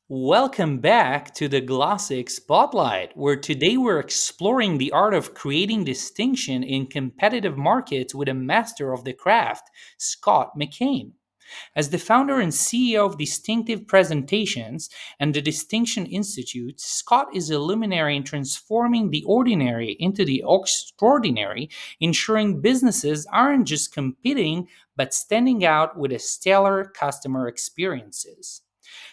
Welcome back to the Glassix Spotlight, where today we're exploring the art of creating distinction in competitive markets with a master of the craft, Scott McKain. As the founder and CEO of Distinctive Presentations and the Distinction Institute, Scott is a luminary in transforming the ordinary into the extraordinary, ensuring businesses aren't just competing, but standing out with a stellar customer experiences.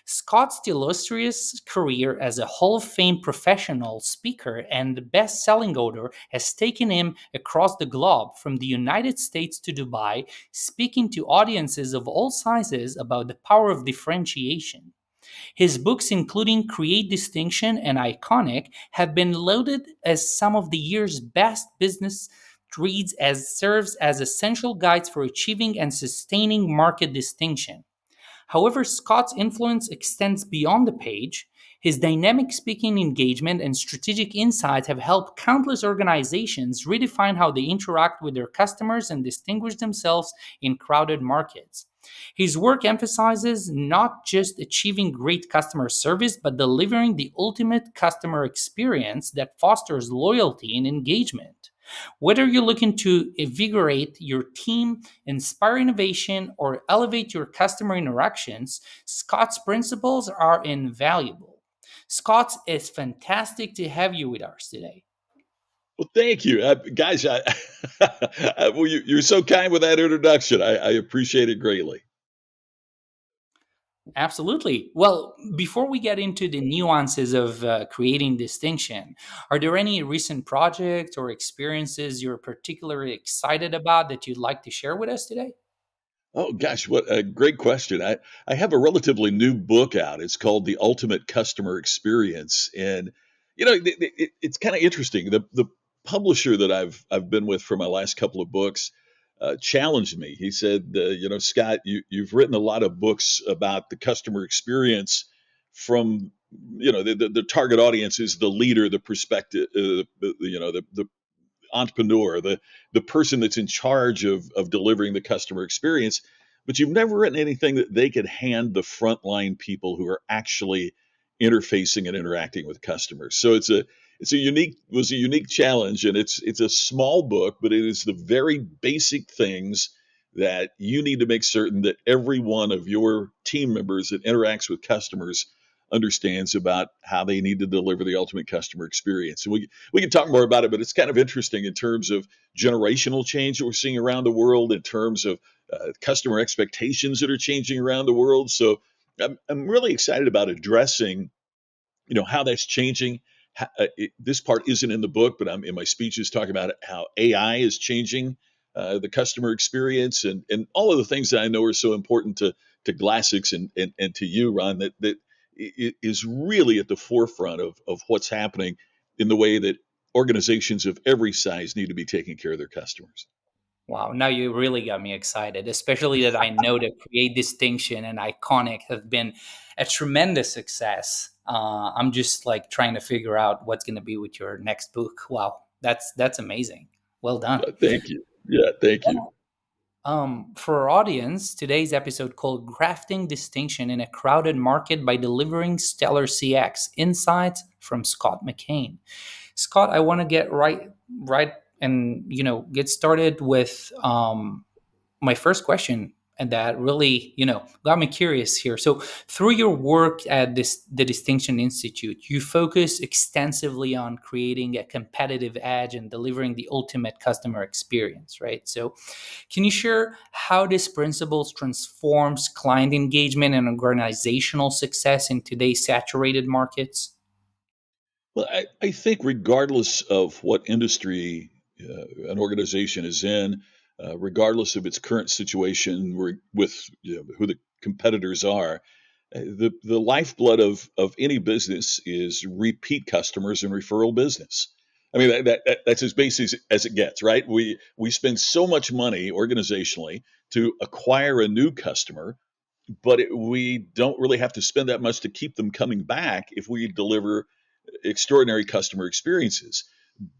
Scott's illustrious career as a Hall of Fame professional speaker and best selling author has taken him across the globe, from the United States to Dubai, speaking to audiences of all sizes about the power of differentiation. His books, including Create Distinction and Iconic, have been lauded as some of the year's best business reads as serves as essential guides for achieving and sustaining market distinction. However, Scott's influence extends beyond the page. His dynamic speaking engagement and strategic insights have helped countless organizations redefine how they interact with their customers and distinguish themselves in crowded markets. His work emphasizes not just achieving great customer service, but delivering the ultimate customer experience that fosters loyalty and engagement. Whether you're looking to invigorate your team, inspire innovation, or elevate your customer interactions, Scott's principles are invaluable. Scott, it's fantastic to have you with us today. Well, thank you, guys. Well, you're so kind with that introduction. I appreciate it greatly. Absolutely. Well, before we get into the nuances of creating distinction, are there any recent projects or experiences you're particularly excited about that you'd like to share with us today? Oh gosh, what a great question. I have a relatively new book out. It's called The Ultimate Customer Experience, and it's kind of interesting. The publisher that I've been with for my last couple of books challenged me. He said, Scott, you've written a lot of books about the customer experience from the target audience is the leader, the perspective, the entrepreneur, the person that's in charge of delivering the customer experience, but you've never written anything that they could hand the frontline people who are actually interfacing and interacting with customers. So it's a unique challenge, and it's a small book, but it is the very basic things that you need to make certain that every one of your team members that interacts with customers understands about how they need to deliver the ultimate customer experience. And we can talk more about it, but it's kind of interesting in terms of generational change that we're seeing around the world, in terms of customer expectations that are changing around the world. So I'm really excited about addressing, how that's changing. This part isn't in the book, but I'm in my speeches talking about it, how AI is changing the customer experience, and all of the things that I know are so important to Glassix and to you, Ron, that is really at the forefront of what's happening in the way that organizations of every size need to be taking care of their customers. Wow, now you really got me excited, especially that I know that Create Distinction and Iconic have been a tremendous success. I'm just like trying to figure out what's going to be with your next book. Wow, that's amazing. Well done. Thank you. Yeah, thank you. Well, for our audience, today's episode called "Crafting Distinction in a Crowded Market by Delivering Stellar CX: Insights from Scott McKain." Scott, I want to get right, and get started with my first question, and that really got me curious here. So through your work at the Distinction Institute, you focus extensively on creating a competitive edge and delivering the ultimate customer experience, right? So can you share how this principles transforms client engagement and organizational success in today's saturated markets? Well, I think regardless of what industry an organization is in, regardless of its current situation with who the competitors are, the lifeblood of any business is repeat customers and referral business. I mean that's as basic as it gets, right? We spend so much money organizationally to acquire a new customer, but we don't really have to spend that much to keep them coming back if we deliver extraordinary customer experiences.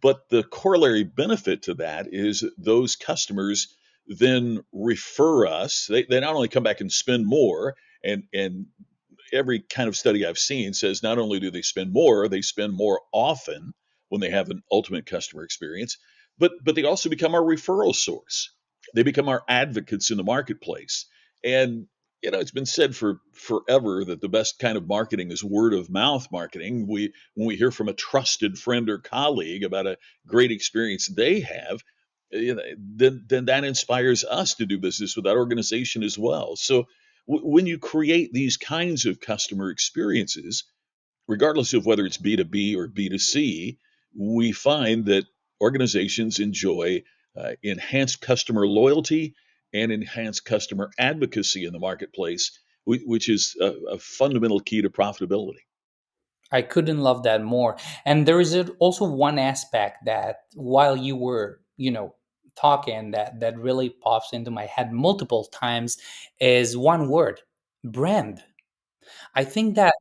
But the corollary benefit to that is those customers then refer us. They not only come back and spend more and every kind of study I've seen says not only do they spend more often when they have an ultimate customer experience, but they also become our referral source. They become our advocates in the marketplace. And it's been said for forever that the best kind of marketing is word of mouth marketing. We When we hear from a trusted friend or colleague about a great experience they have, then that inspires us to do business with that organization as well. So when you create these kinds of customer experiences, regardless of whether it's B2B or B2C, we find that organizations enjoy enhanced customer loyalty and enhanced customer advocacy in the marketplace, which is a fundamental key to profitability. I couldn't love that more. And there is also one aspect that while you were, talking, that really pops into my head multiple times is one word: brand. I think that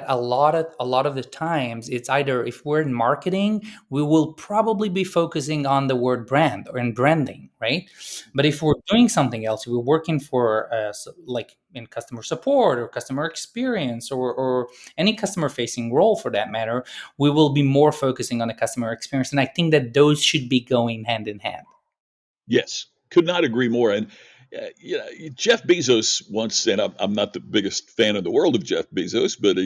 a lot of the times it's either, if we're in marketing, we will probably be focusing on the word brand or in branding, right? But if we're doing something else, if we're working for like in customer support or customer experience, or any customer facing role for that matter, we will be more focusing on the customer experience. And I think that those should be going hand in hand. Yes, could not agree more. And Jeff Bezos once said, I'm not the biggest fan in the world of Jeff Bezos, but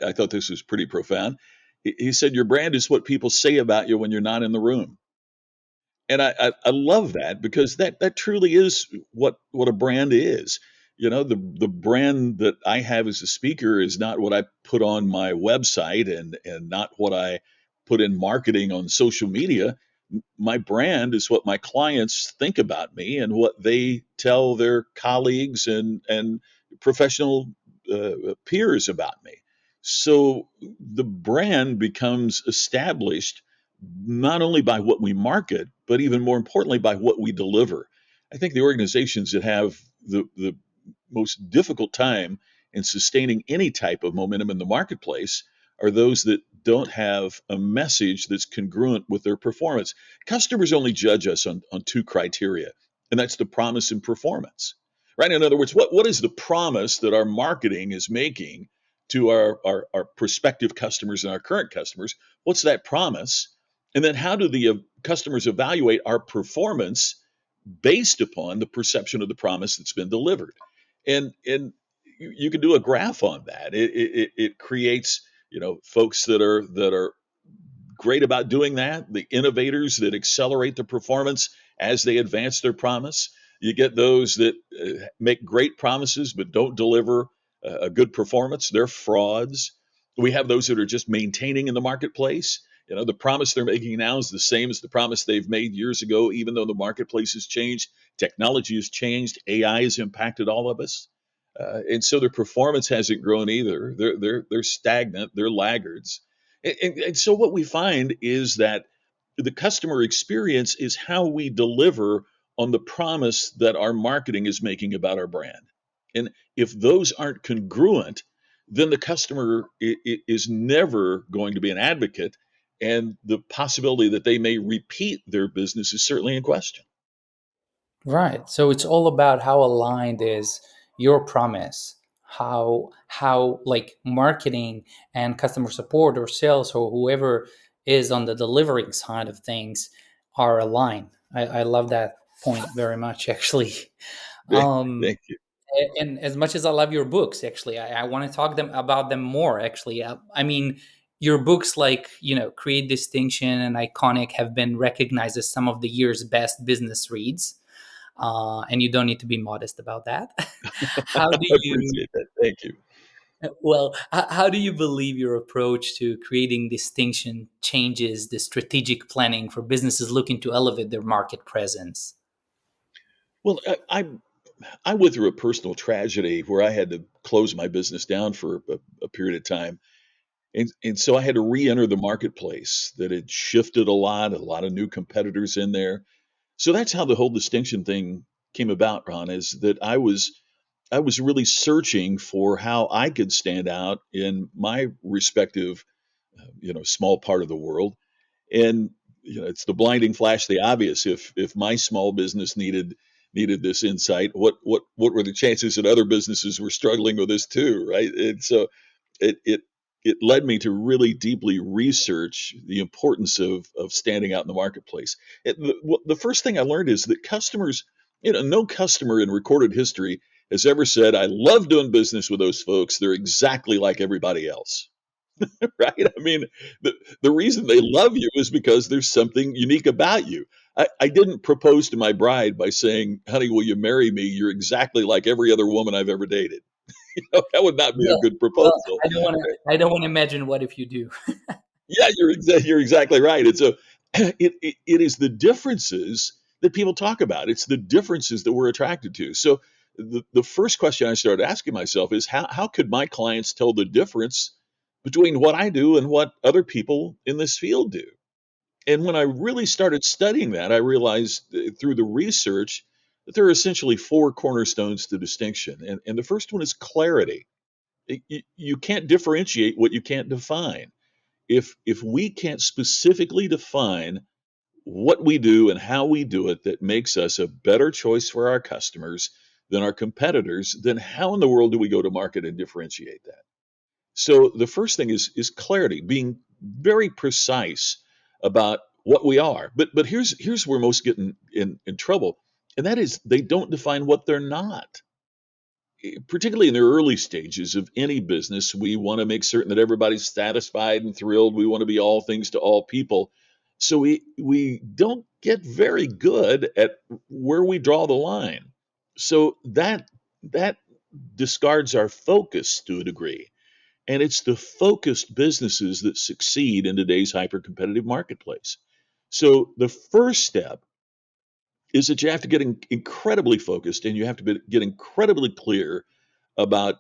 I thought this was pretty profound. He said, "Your brand is what people say about you when you're not in the room." And I love that because that truly is what a brand is. The brand that I have as a speaker is not what I put on my website and not what I put in marketing on social media. My brand is what my clients think about me and what they tell their colleagues and professional peers about me. So the brand becomes established not only by what we market, but even more importantly, by what we deliver. I think the organizations that have the most difficult time in sustaining any type of momentum in the marketplace are those that don't have a message that's congruent with their performance. Customers only judge us on two criteria, and that's the promise and performance. Right? In other words, what is the promise that our marketing is making to our prospective customers and our current customers? What's that promise? And then how do the customers evaluate our performance based upon the perception of the promise that's been delivered? And you can do a graph on that. It creates folks that are great about doing that, the innovators that accelerate the performance as they advance their promise. You get those that make great promises but don't deliver a good performance. They're frauds. We have those that are just maintaining in the marketplace. The promise they're making now is the same as the promise they've made years ago, even though the marketplace has changed, technology has changed, AI has impacted all of us. And so their performance hasn't grown either. They're stagnant. They're laggards. And so what we find is that the customer experience is how we deliver on the promise that our marketing is making about our brand. And if those aren't congruent, then the customer is never going to be an advocate, and the possibility that they may repeat their business is certainly in question. Right. So it's all about how aligned is your promise, how like marketing and customer support or sales or whoever is on the delivering side of things are aligned. I love that point very much, actually. Um, Thank you. and as much as I love your books, actually, I want to talk about them more. Actually, I mean, your books like Create Distinction and Iconic have been recognized as some of the year's best business reads, and you don't need to be modest about that. How do I you, appreciate that. Thank you. well, how do you believe your approach to creating distinction changes the strategic planning for businesses looking to elevate their market presence? Well, I went through a personal tragedy where I had to close my business down for a period of time. And so I had to re-enter the marketplace that had shifted a lot of new competitors in there. So that's how the whole distinction thing came about, Ron, is that I was really searching for how I could stand out in my respective, small part of the world. And it's the blinding flash, the obvious. If my small business needed needed this insight. What were the chances that other businesses were struggling with this too, right? And so it led me to really deeply research the importance of standing out in the marketplace. The first thing I learned is that customers, no customer in recorded history has ever said, "I love doing business with those folks. They're exactly like everybody else." Right? I mean, the reason they love you is because there's something unique about you. I didn't propose to my bride by saying, "Honey, will you marry me? You're exactly like every other woman I've ever dated." That would not be a Well, good well, proposal. I don't want to imagine what if you do. Yeah, you're exactly right. And so it is the differences that people talk about. It's the differences that we're attracted to. So the first question I started asking myself is how could my clients tell the difference between what I do and what other people in this field do? And when I really started studying that, I realized through the research that there are essentially four cornerstones to distinction. And the first one is clarity. You can't differentiate what you can't define. If we can't specifically define what we do and how we do it that makes us a better choice for our customers than our competitors, then how in the world do we go to market and differentiate that? So the first thing is clarity, being very precise about what we are. But here's where most get in trouble, and that is they don't define what they're not. Particularly in the early stages of any business, we want to make certain that everybody's satisfied and thrilled. We want to be all things to all people. So we don't get very good at where we draw the line. So that discards our focus to a degree. And it's the focused businesses that succeed in today's hyper competitive marketplace. So the first step is that you have to get incredibly focused and you have to get incredibly clear about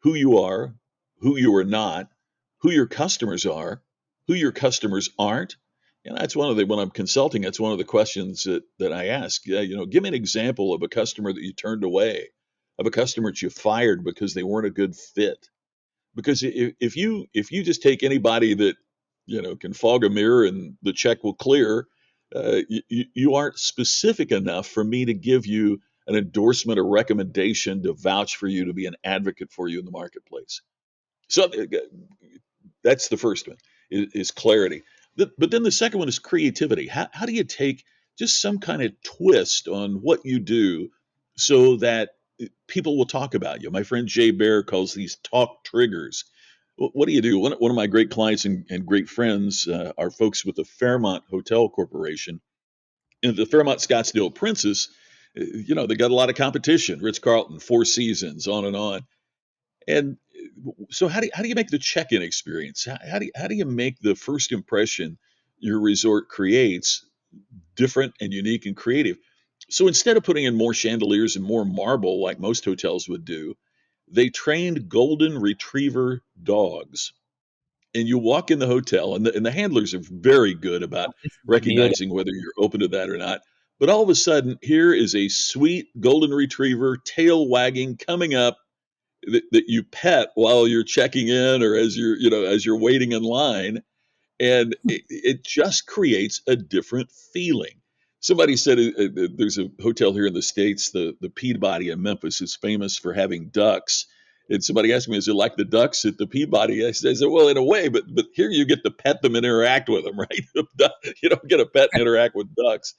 who you are, who you are not, who your customers are, who your customers aren't. And that's one of the when I'm consulting, that's one of the questions that I ask. Yeah, give me an example of a customer that you turned away, of a customer that you fired because they weren't a good fit. Because if you just take anybody that can fog a mirror and the check will clear, you aren't specific enough for me to give you an endorsement or recommendation to vouch for you to be an advocate for you in the marketplace. So that's the first one is clarity. But then the second one is creativity. How do you take just some kind of twist on what you do so that people will talk about you? My friend Jay Bear calls these talk triggers. What do you do? One of my great clients and great friends are folks with the Fairmont Hotel Corporation. And the Fairmont Scottsdale Princess, they got a lot of competition. Ritz Carlton, Four Seasons, on and on. And so how do you make the check-in experience? How do you make the first impression your resort creates different and unique and creative? So instead of putting in more chandeliers and more marble like most hotels would do, they trained golden retriever dogs. And you walk in the hotel, and the handlers are very good about This is beautiful. recognizing whether you're open to that or not. But all of a sudden, here is a sweet golden retriever, tail wagging, coming up that you pet while you're checking in or as you're waiting in line, and it just creates a different feeling. Somebody said there's a hotel here in the states, the Peabody in Memphis is famous for having ducks. And somebody asked me, "Is it like the ducks at the Peabody?" I said, "Well, in a way, but here you get to pet them and interact with them, right? You don't get to pet and interact with ducks."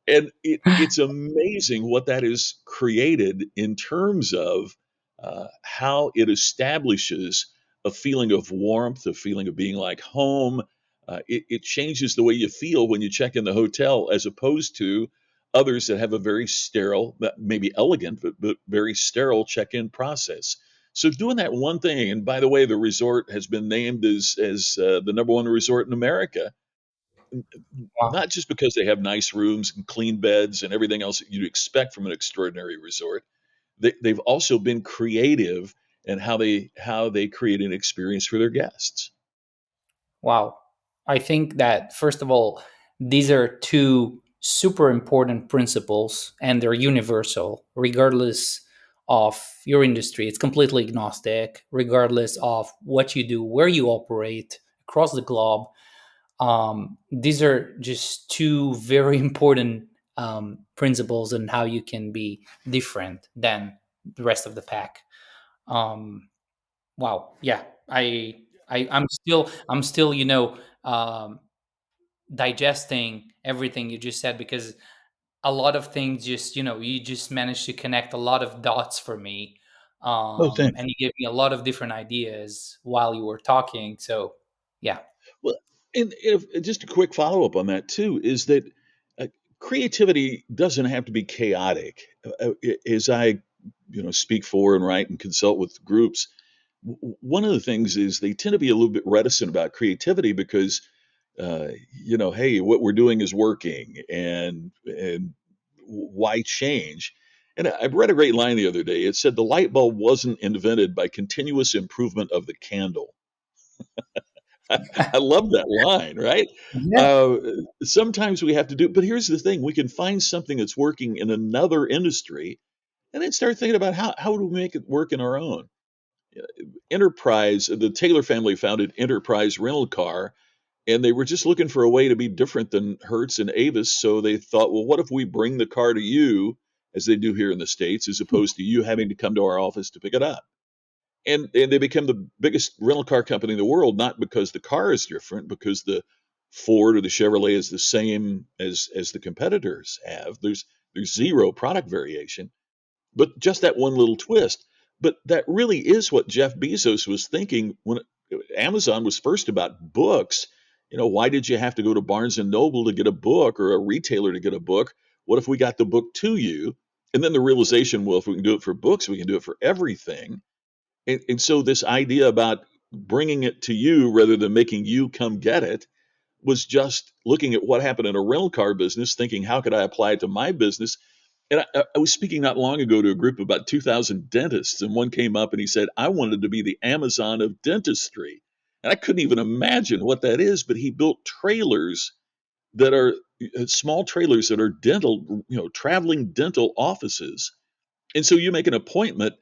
And it's amazing what that has created in terms of how it establishes a feeling of warmth, a feeling of being like home. It changes the way you feel when you check in the hotel, as opposed to others that have a very sterile, maybe elegant, but very sterile check-in process. So doing that one thing, and by the way, the resort has been named as the number one resort in America, Wow. not just because they have nice rooms and clean beds and everything else that you'd expect from an extraordinary resort. They've also been creative in how they create an experience for their guests. Wow. I think that, first of all, these are two super important principles and they're universal, regardless of your industry. It's completely agnostic, regardless of what you do, where you operate across the globe. These are just two very important principles and how you can be different than the rest of the pack. Um, wow, yeah, I'm still digesting everything you just said, because a lot of things just you just managed to connect a lot of dots for me, Oh, thanks. and you gave me a lot of different ideas while you were talking. So yeah. Well, and if, just a quick follow up on that too is that uh, creativity doesn't have to be chaotic. As I, speak for and write and consult with groups, one of the things is they tend to be a little bit reticent about creativity because, hey, what we're doing is working, and why change? And I read a great line the other day. It said the light bulb wasn't invented by continuous improvement of the candle. I love that line, right? Yeah. Uh, Sometimes we have to do, but here's the thing: we can find something that's working in another industry, and then start thinking about how do we make it work in our own. Enterprise. The Taylor family founded Enterprise Rental Car, and they were just looking for a way to be different than Hertz and Avis. So they thought, well, what if we bring the car to you, as they do here in the States, as opposed to you having to come to our office to pick it up? And they became the biggest rental car company in the world, not because the car is different, because the Ford or the Chevrolet is the same as the competitors have. There's zero product variation, but just that one little twist. But that really is what Jeff Bezos was thinking when Amazon was first about books. Why did you have to go to Barnes and Noble to get a book, or a retailer to get a book? What if we got the book to you? And then the realization, well, if we can do it for books, we can do it for everything. And so this idea about bringing it to you rather than making you come get it was just looking at what happened in a rental car business, thinking, how could I apply it to my business? And I was speaking not long ago to a group of about 2,000 dentists, and one came up and he said, I wanted to be the Amazon of dentistry. And I couldn't even imagine what that is, but he built trailers that are small trailers that are dental, traveling dental offices. And so you make an appointment,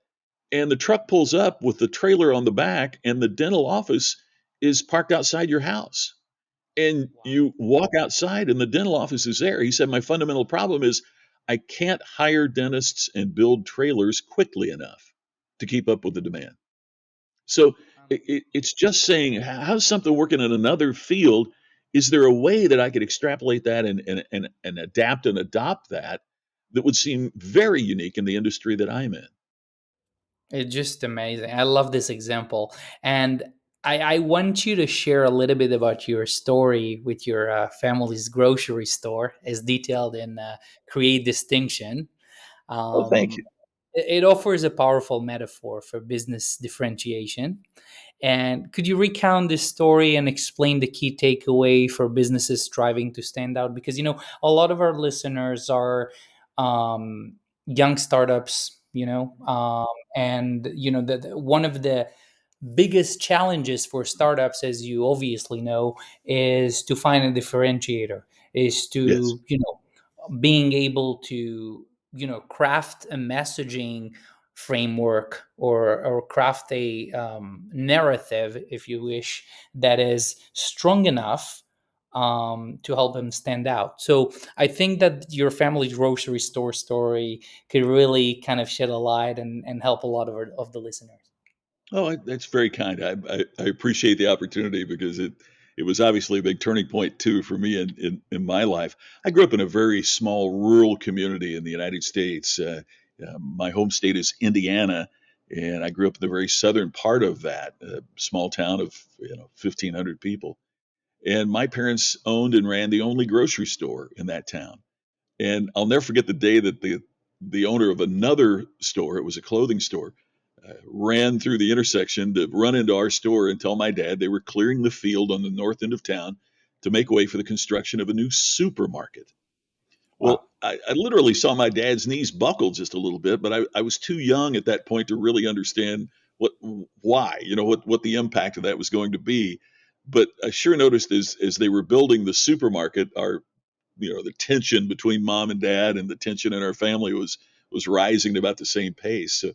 and the truck pulls up with the trailer on the back, and the dental office is parked outside your house. And Wow. you walk outside, and the dental office is there. He said, my fundamental problem is I can't hire dentists and build trailers quickly enough to keep up with the demand. So it's just saying, how's something working in another field? Is there a way that I could extrapolate that and adapt and adopt that would seem very unique in the industry that I'm in? It's just amazing. I love this example. And I want you to share a little bit about your story with your family's grocery store, as detailed in Create Distinction. Oh, thank Um, you. it offers a powerful metaphor for business differentiation. And could you recount this story and explain the key takeaway for businesses striving to stand out? Because, a lot of our listeners are young startups, and, one of the biggest challenges for startups, as you obviously know, is to find a differentiator, is Yes. to, being able to craft a messaging framework, or craft a narrative, if you wish, that is strong enough to help him stand out. So I think that your family's grocery store story could really kind of shed a light and help a lot of the listeners. Oh, that's very kind. I appreciate the opportunity because it was obviously a big turning point too for me in my life. I grew up in a very small rural community in the United States. My home state is Indiana, and I grew up in the very southern part of that small town of 1,500 people. And my parents owned and ran the only grocery store in that town. And I'll never forget the day that the owner of another store, it was a clothing store, ran through the intersection to run into our store and tell my dad they were clearing the field on the north end of town to make way for the construction of a new supermarket. Well, Wow. I literally saw my dad's knees buckle just a little bit, but I was too young at that point to really understand what why, what the impact of that was going to be. But I sure noticed as they were building the supermarket, our the tension between mom and dad and the tension in our family was rising at about the same pace. So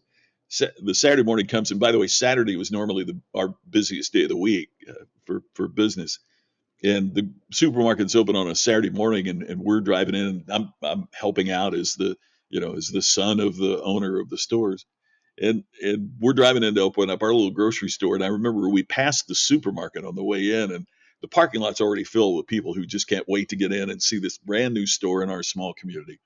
the Saturday morning comes, and by the way, Saturday was normally our busiest day of the week for business. and the supermarket's open on a Saturday morning, and we're driving in. And I'm helping out as the son of the owner of the stores, and we're driving in to open up our little grocery store. And I remember we passed the supermarket on the way in, and the parking lot's already filled with people who just can't wait to get in and see this brand new store in our small community.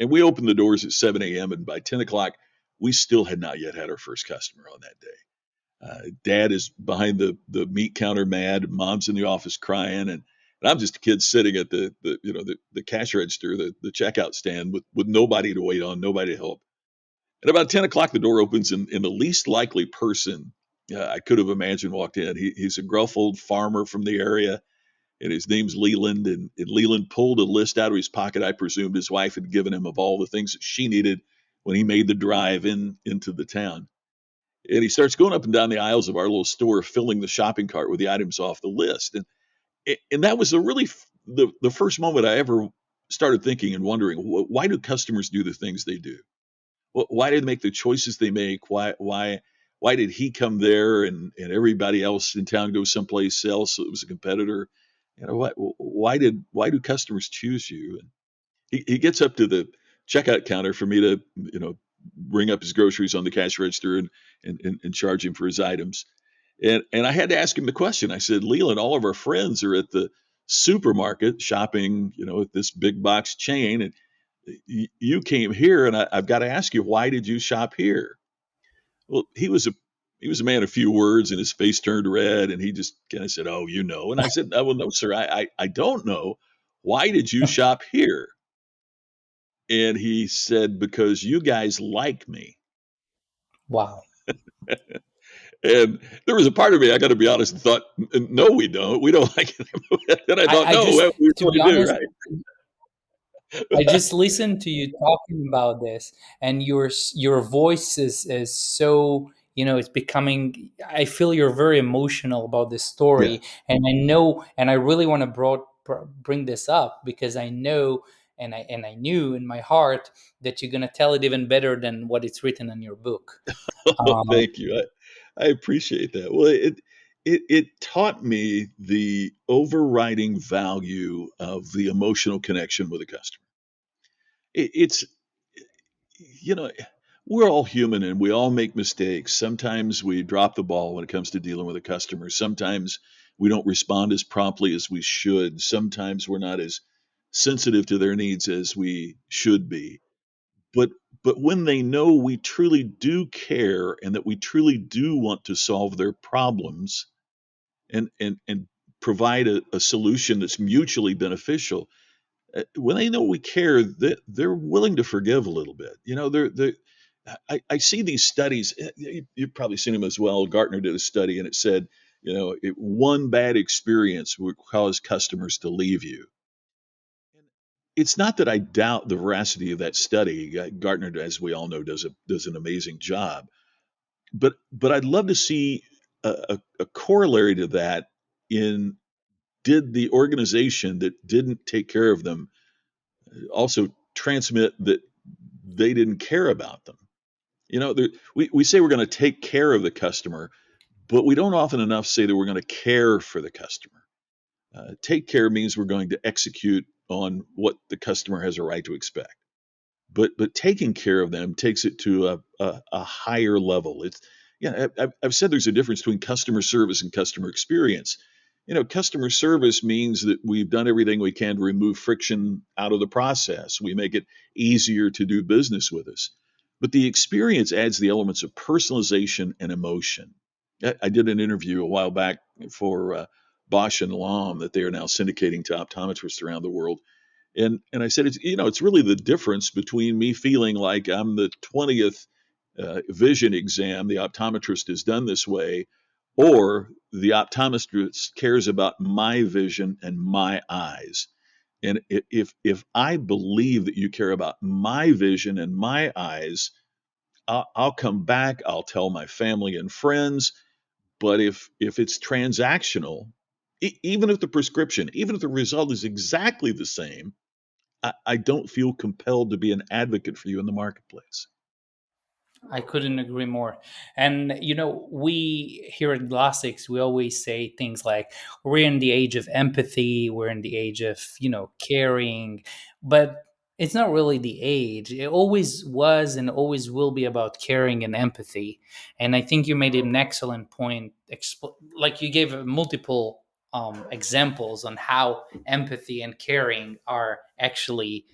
And we opened the doors at 7 a.m. and by 10 o'clock, we still had not yet had our first customer on that day. Dad is behind the meat counter mad. Mom's in the office crying, and I'm just a kid sitting at the cash register, the checkout stand with nobody to wait on, nobody to help. At about 10 o'clock, the door opens, and the least likely person I could have imagined walked in. He's a gruff old farmer from the area, and his name's Leland. And Leland pulled a list out of his pocket. I presumed his wife had given him of all the things that she needed when he made the drive into the town. And he starts going up and down the aisles of our little store, filling the shopping cart with the items off the list. And that was the first moment I ever started thinking and wondering, why do customers do the things they do? Why did they make the choices they make? Why did he come there and everybody else in town go someplace else that was a competitor? Why do customers choose you? And he gets up to the checkout counter for me to bring up his groceries on the cash register and charge him for his items. And I had to ask him the question. I said, Leland, all of our friends are at the supermarket shopping, at this big box chain, and you came here, and I've got to ask you, why did you shop here? Well, he was a man of few words, and his face turned red, and he just kind of said, "Oh, you know." And I said, "Oh, well, no, sir, I don't know. Why did you shop here?" And he said, "Because you guys like me." Wow. And there was a part of me, I got to be honest, and thought, "No, we don't. We don't like him." And I thought, I "No, just, we to be really do, honest, right?" I just listened to you talking about this, and your voice is so, it's becoming. I feel you're very emotional about this Yeah. story, and I know, and I really want to bring this up because I know, and I knew in my heart that you're gonna tell it even better than what it's written in your book. Um, Thank you. I appreciate that. Well, it taught me the overriding value of the emotional connection with a customer. It's you know we're all human and we all make mistakes. Sometimes we drop the ball when it comes to dealing with a customer. Sometimes we don't respond as promptly as we should. Sometimes we're not as sensitive to their needs as we should be. But but when they know we truly do care and that we truly do want to solve their problems and provide a solution that's mutually beneficial, when they know we care, they're willing to forgive a little bit. I see these studies. You've probably seen them as well. Gartner did a study, and it said, one bad experience would cause customers to leave you. It's not that I doubt the veracity of that study. Gartner, as we all know, does an amazing job. But I'd love to see a corollary to that. In Did the organization that didn't take care of them also transmit that they didn't care about them? We say we're going to take care of the customer, but we don't often enough say that we're going to care for the customer. Take care means we're going to execute on what the customer has a right to expect. But taking care of them takes it to a higher level. It's Yeah, I've said there's a difference between customer service and customer experience. Customer service means that we've done everything we can to remove friction out of the process. We make it easier to do business with us. But the experience adds the elements of personalization and emotion. I did an interview a while back for Bosch and Lomb that they are now syndicating to optometrists around the world, and I said, it's really the difference between me feeling like I'm the 20th vision exam the optometrist has done this way, or the optometrist cares about my vision and my eyes. And if I believe that you care about my vision and my eyes, I'll come back. I'll tell my family and friends. But if it's transactional, even if the prescription, even if the result is exactly the same, I don't feel compelled to be an advocate for you in the marketplace. I couldn't agree more. And we here at Glassix, we always say things like we're in the age of empathy, we're in the age of, caring, but it's not really the age. It always was and always will be about caring and empathy. And I think you made an excellent point, like you gave multiple examples on how empathy and caring are actually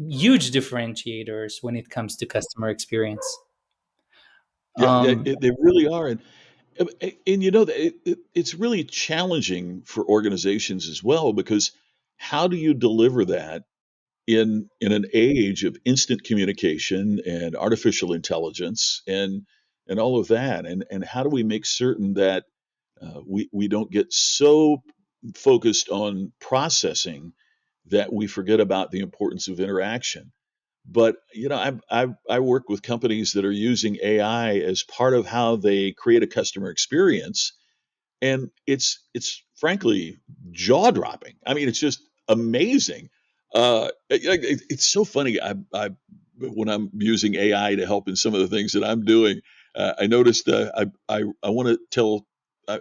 huge differentiators when it comes to customer experience. Yeah, yeah, Um, they really are, and it's really challenging for organizations as well because how do you deliver that in an age of instant communication and artificial intelligence and all of that, and how do we make certain that we don't get so focused on processing that we forget about the importance of interaction. But I work with companies that are using AI as part of how they create a customer experience, and it's frankly jaw dropping. I mean, it's just amazing. It's so funny. I when I'm using AI to help in some of the things that I'm doing, I noticed I want to tell I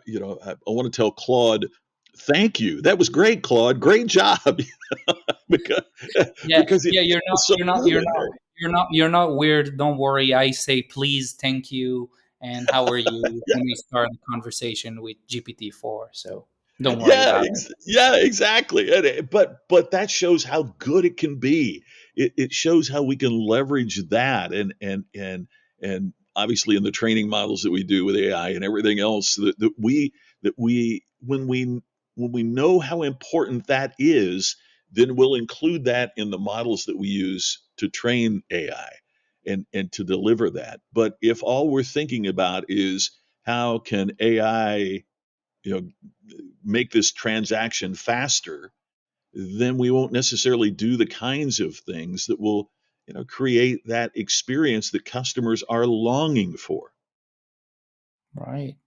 want to tell Claude, thank you. That was great, Claude. Great job. because yeah, because it yeah, you're not, feels so you're not, you're good. not, you're not weird. Don't worry. I say please, thank you, and how are you when we start the conversation with GPT-4. So don't worry Yeah, about it. yeah, exactly. But that shows how good it can be. It shows how we can leverage that, and obviously in the training models that we do with AI and everything else that we when we know how important that is, then we'll include that in the models that we use to train AI and to deliver that. But if all we're thinking about is how can AI, you know make this transaction faster, then we won't necessarily do the kinds of things that will, create that experience that customers are longing for. Right.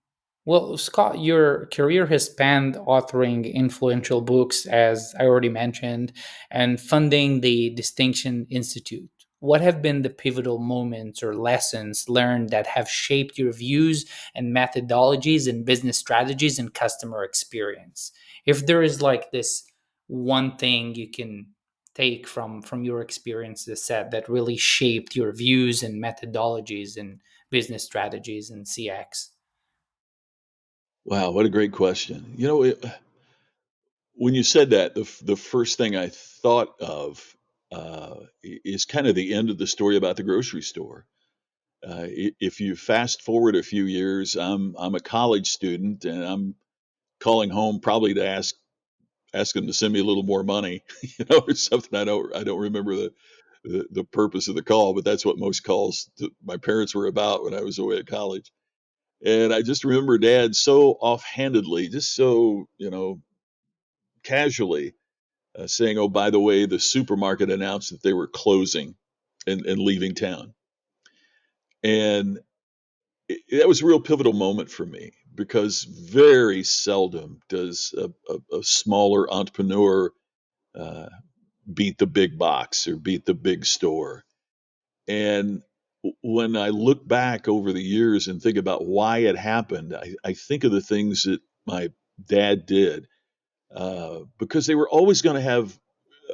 Well, Scott, your career has spanned authoring influential books, as I already mentioned, and funding the Distinction Institute. What have been the pivotal moments or lessons learned that have shaped your views and methodologies and business strategies and customer experience? If there is like this one thing you can take from your experiences set that really shaped your views and methodologies and business strategies and CX. Wow, what a great question. When you said that, the first thing I thought of is kind of the end of the story about the grocery store. If you fast forward a few years, I'm a college student and I'm calling home probably to ask them to send me a little more money, or something. I don't remember the purpose of the call, but that's what most calls to my parents were about when I was away at college. And I just remember Dad so offhandedly, just so casually, saying, "Oh, by the way, the supermarket announced that they were closing and leaving town." And that was a real pivotal moment for me because very seldom does a smaller entrepreneur uh, beat the big box or beat the big store. And when I look back over the years and think about why it happened, I think of the things that my dad did, because they were always going to have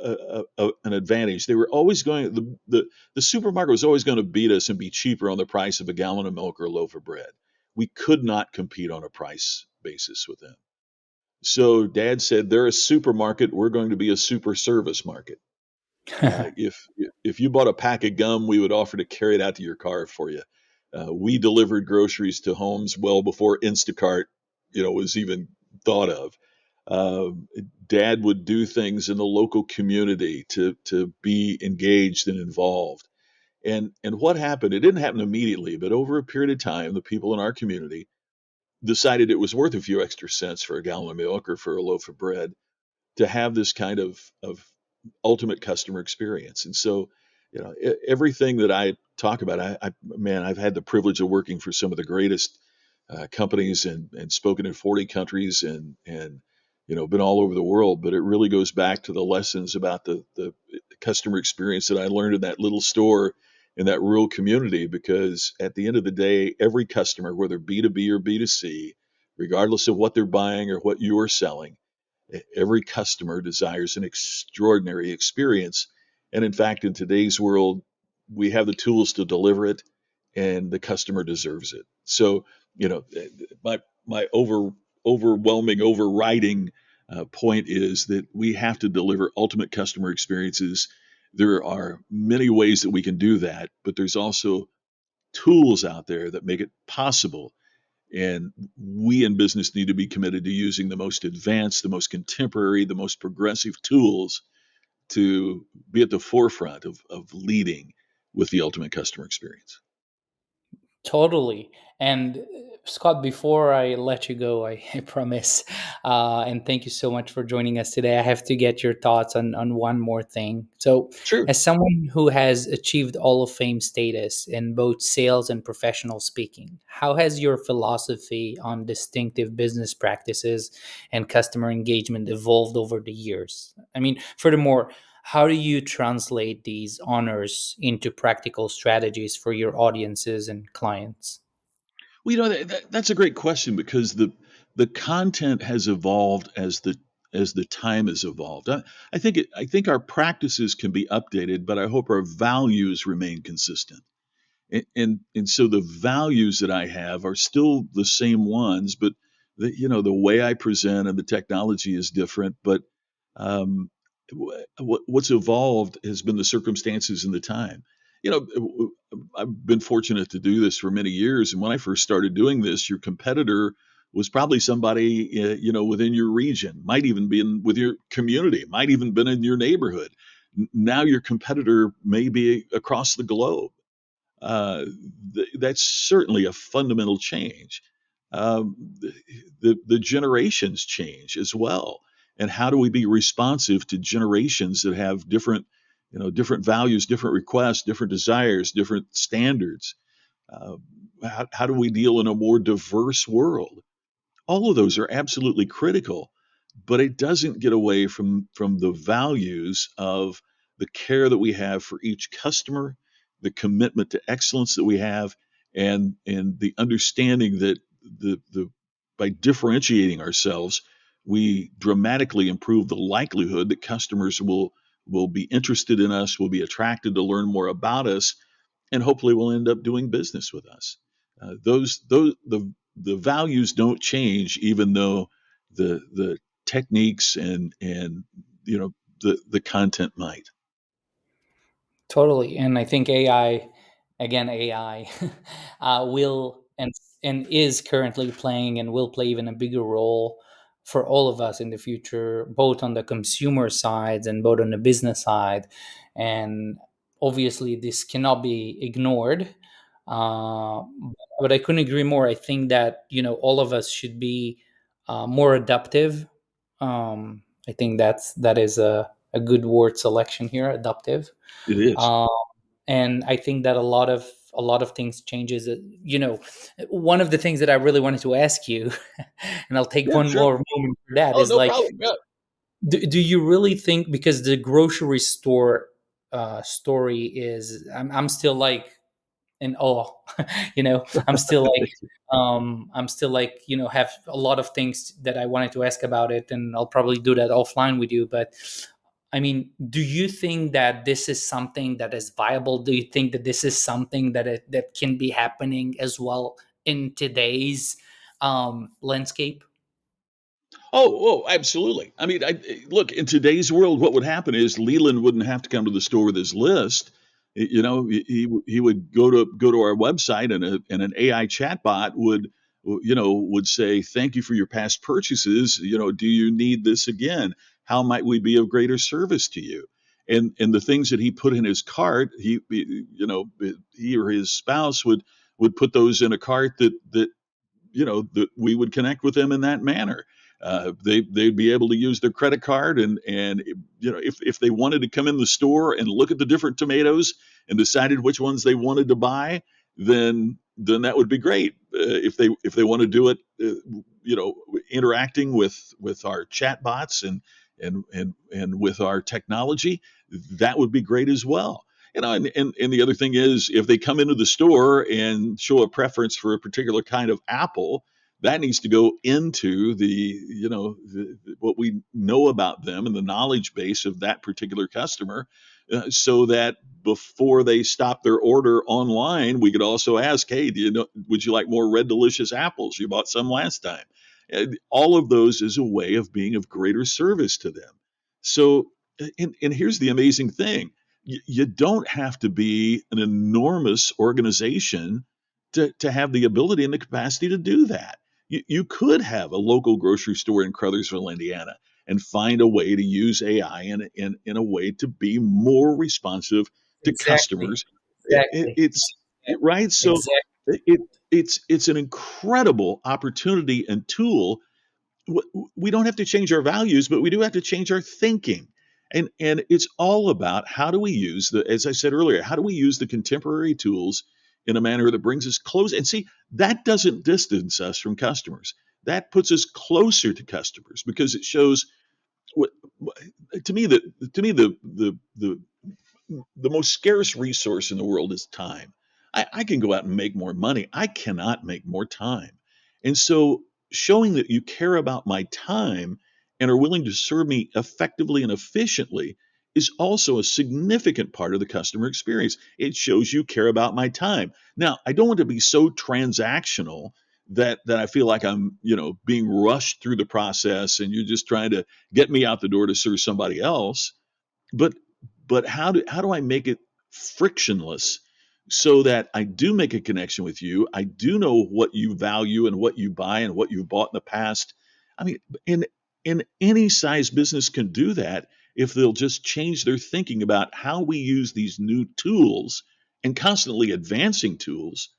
an advantage. They were always going the supermarket was always going to beat us and be cheaper on the price of a gallon of milk or a loaf of bread. We could not compete on a price basis with them. So Dad said, "They're a supermarket. We're going to be a super service market." If you bought a pack of gum, we would offer to carry it out to your car for you. We delivered groceries to homes well before Instacart, was even thought of. Um, Dad would do things in the local community to be engaged and involved. And what happened? It didn't happen immediately, but over a period of time, the people in our community decided it was worth a few extra cents for a gallon of milk or for a loaf of bread to have this kind of ultimate customer experience. And so, everything that I talk about, man, I've had the privilege of working for some of the greatest companies and spoken in 40 countries and been all over the world. But it really goes back to the lessons about the customer experience that I learned in that little store in that rural community, because at the end of the day, every customer, whether B2B or B2C, regardless of what they're buying or what you are selling, every customer desires an extraordinary experience. And in fact, in today's world, we have the tools to deliver it, and the customer deserves it. So, you know, my overwhelming, overriding point is that we have to deliver ultimate customer experiences. There are many ways that we can do that, but there's also tools out there that make it possible, and we in business need to be committed to using the most advanced, the most contemporary, the most progressive tools to be at the forefront of leading with the ultimate customer experience. Totally. And Scott, before I let you go, I promise, and thank you so much for joining us today. I have to get your thoughts on one more thing. So, Sure. as someone who has achieved Hall of Fame status in both sales and professional speaking, how has your philosophy on distinctive business practices and customer engagement evolved over the years? I mean, furthermore, how do you translate these honors into practical strategies for your audiences and clients? Well, that's a great question, because the content has evolved as the time has evolved. I think our practices can be updated, but I hope our values remain consistent. And so the values that I have are still the same ones, but the way I present and the technology is different. But um, what's evolved has been the circumstances and the time. I've been fortunate to do this for many years, and when I first started doing this, your competitor was probably somebody within your region, might even be in with your community, might even been in your neighborhood. Now your competitor may be across the globe. uh, that's certainly a fundamental change. The generations change as well, and how do we be responsive to generations that have different values, different requests, different desires, different standards? Uh, how do we deal in a more diverse world? All of those are absolutely critical, but it doesn't get away from the values of the care that we have for each customer, the commitment to excellence that we have, and the understanding that the by differentiating ourselves, we dramatically improve the likelihood that customers will be interested in us, will be attracted to learn more about us, and hopefully will end up doing business with us. Those the values don't change, even though the techniques and the content might. Totally. And I think AI, again, AI, will and is currently playing and will play even a bigger role for all of us in the future, both on the consumer side and both on the business side. And obviously, this cannot be ignored. Uh, but I couldn't agree more. I think that, all of us should be more adaptive. I think that is a good word selection here, adaptive. It is. um, and I think that a lot of things changes. One of the things that I really wanted to ask you, and I'll take Yeah, one sure. more moment for that, Oh, is no like, problem. Yeah. do you really think, because the grocery store story is, I'm still like in awe. I'm still like have a lot of things that I wanted to ask about it, and I'll probably do that offline with you. But I mean, do you think that this is something that is viable? Do you think that this is something that can be happening as well in today's landscape? Absolutely. I mean, look, in today's world, what would happen is Leland wouldn't have to come to the store with his list. He would go to our website, and an AI chatbot would say, "Thank you for your past purchases. Do you need this again? How might we be of greater service to you?" And the things that he put in his cart, he or his spouse would put those in a cart that we would connect with them in that manner. They'd be able to use their credit card, and if they wanted to come in the store and look at the different tomatoes and decided which ones they wanted to buy, then that would be great. If they want to do it, interacting with our chat bots and with our technology, that would be great as well. And the other thing is, if they come into the store and show a preference for a particular kind of apple, that needs to go into what we know about them and the knowledge base of that particular customer, so that before they stop their order online, we could also ask, hey, would you like more red delicious apples? You bought some last time. All of those is a way of being of greater service to them. So, and here's the amazing thing: you don't have to be an enormous organization to have the ability and the capacity to do that. You could have a local grocery store in Crothersville, Indiana, and find a way to use AI in a way to be more responsive to Exactly. customers. Exactly. Right. So Exactly. it's an incredible opportunity and tool. We don't have to change our values, but we do have to change our thinking. And it's all about, how do we use as I said earlier, how do we use the contemporary tools in a manner that brings us close? And see, that doesn't distance us from customers. That puts us closer to customers, because it shows what, to me, the most scarce resource in the world is time. I can go out and make more money. I cannot make more time. And so, showing that you care about my time and are willing to serve me effectively and efficiently is also a significant part of the customer experience. It shows you care about my time. Now, I don't want to be so transactional that I feel like I'm, being rushed through the process and you're just trying to get me out the door to serve somebody else. But how do I make it frictionless, so that I do make a connection with you? I do know what you value and what you buy and what you've bought in the past. I mean, in any size business can do that if they'll just change their thinking about how we use these new tools, and constantly advancing tools,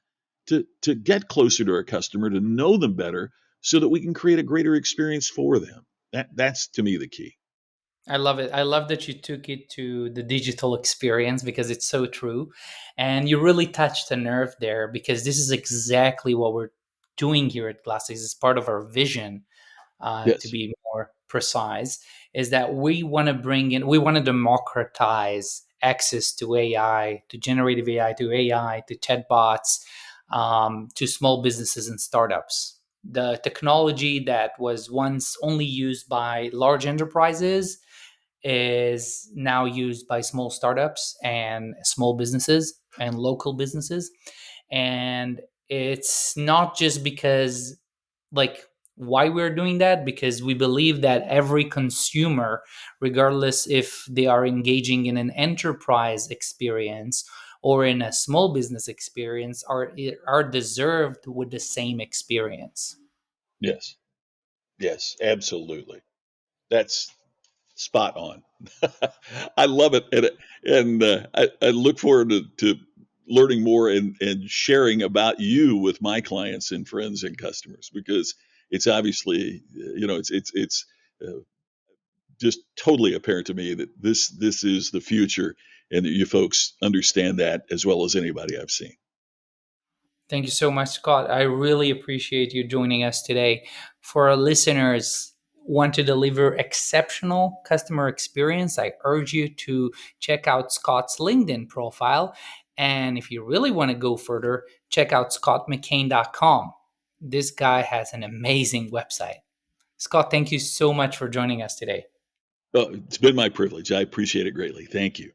to get closer to our customer, to know them better, so that we can create a greater experience for them. That's to me the key. I love it. I love that you took it to the digital experience because it's so true. And you really touched a nerve there because this is exactly what we're doing here at Glassix. It's part of our vision, to Yes. be more precise, is that we want to democratize access to AI, to generative AI, to AI, to chatbots, to small businesses and startups. The technology that was once only used by large enterprises is now used by small startups and small businesses and local businesses. And it's not just because, like, why we're doing that, because we believe that every consumer, regardless if they are engaging in an enterprise experience or in a small business experience, are deserved with the same experience. Yes. Yes, absolutely. That's spot on. I love it, and I look forward to learning more and sharing about you with my clients and friends and customers, because it's obviously, it's uh, just totally apparent to me that this is the future, and that you folks understand that as well as anybody I've seen. Thank you so much, Scott. I really appreciate you joining us today. For our listeners, want to deliver exceptional customer experience, I urge you to check out Scott's LinkedIn profile. And if you really want to go further, check out scottmckain.com. This guy has an amazing website. Scott, thank you so much for joining us today. It's been my privilege. I appreciate it greatly. Thank you.